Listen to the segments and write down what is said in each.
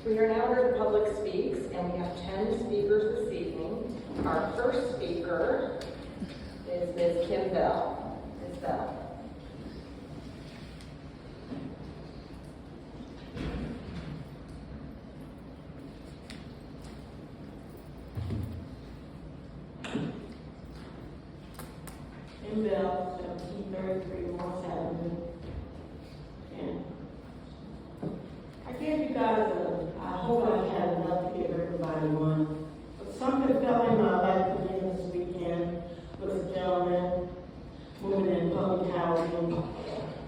We are now where the public speaks, and we have 10 speakers this evening. Our first speaker is Ms. Kim Bell. Ms. Bell. Kim Bell, 1733 Morris Avenue. And I gave you guys I hope I had enough to give everybody one. But something fell in my life again this weekend with a gentleman moving in public housing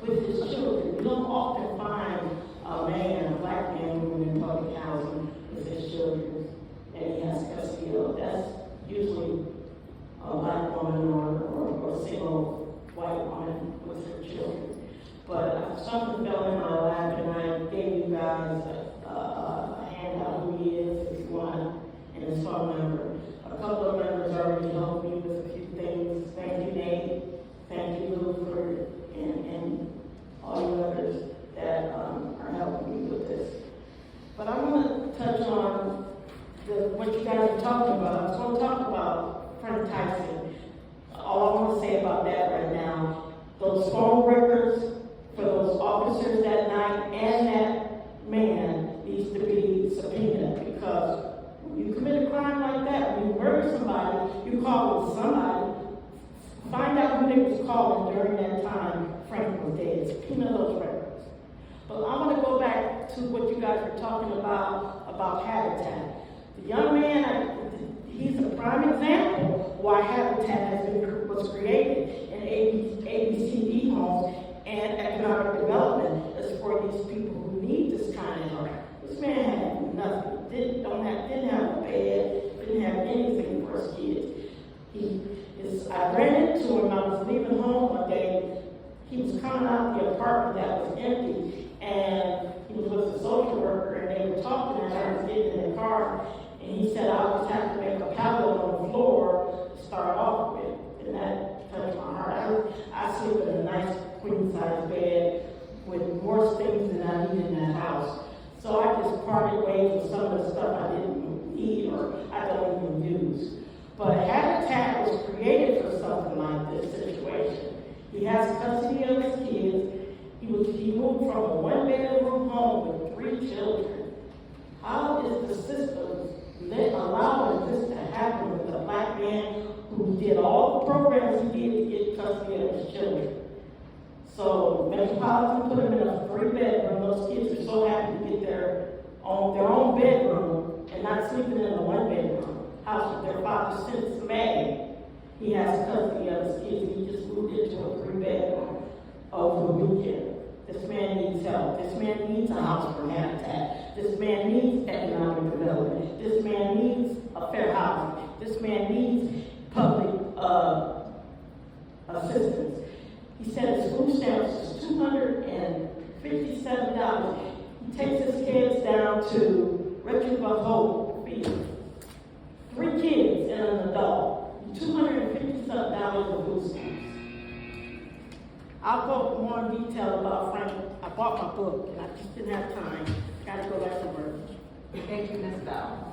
with his children. You don't often find a black man moving in public housing with his children and he has custody of. That's usually a black woman or a single white woman with her children. But something fell in my lap and I gave you guys a handout who he is if you want, and his phone number. A couple of members already helped me with a few things. Thank you, Nate. Thank you, Luther, and all you others that are helping me with this. But I want to touch on what you guys are talking about. I was going to talk about Frank Tyson. All I want to say about that right now, those phone records for those officers that night and that man needs to be subpoenaed, because when you commit a crime like that, when you murder somebody, you call somebody, find out who they was calling during that time Frank was dead. Subpoena those records. But I want to go back to what you guys were talking about Habitat. The young man, he's a prime example why Habitat was created in ABCD homes and economic development is for these people who need this kind of help. This man had nothing, didn't have a bed, didn't have anything for his kids. I ran into him, I was leaving home one day, he was coming out of the apartment that was empty, and he was with a social worker, and they were talking, and I was getting in the car, and he said, I always have to make a pallet on the floor to start off with, and that touched my heart. I sleep in a nice queen-size bed with more things than I need in that house. So I just parted ways with some of the stuff I didn't need or I don't even use. But Habitat was created for something like this situation. He has custody of his kids. He moved from a one-bedroom home with 3 children. How is the system allowing this to happen with a black man who did all the programs he did to get custody of his children? So Metropolitan put him in a 3-bedroom. Those kids are so happy to get their own bedroom and not sleeping in a 1-bedroom house with their father since May. He has custody of his kids. He just moved into a 3-bedroom over the weekend. This man needs help. This man needs a house for Habitat. This man needs economic development. This man needs a fair housing. This man needs public assistance. He said his food stamps is $257. He takes his kids down to Refuge of Hope feed 3 kids and an adult. $257 of food stamps. I'll go more in detail about Frank. I bought my book and I just didn't have time. Got to go back to work. Thank you, Ms. Bell.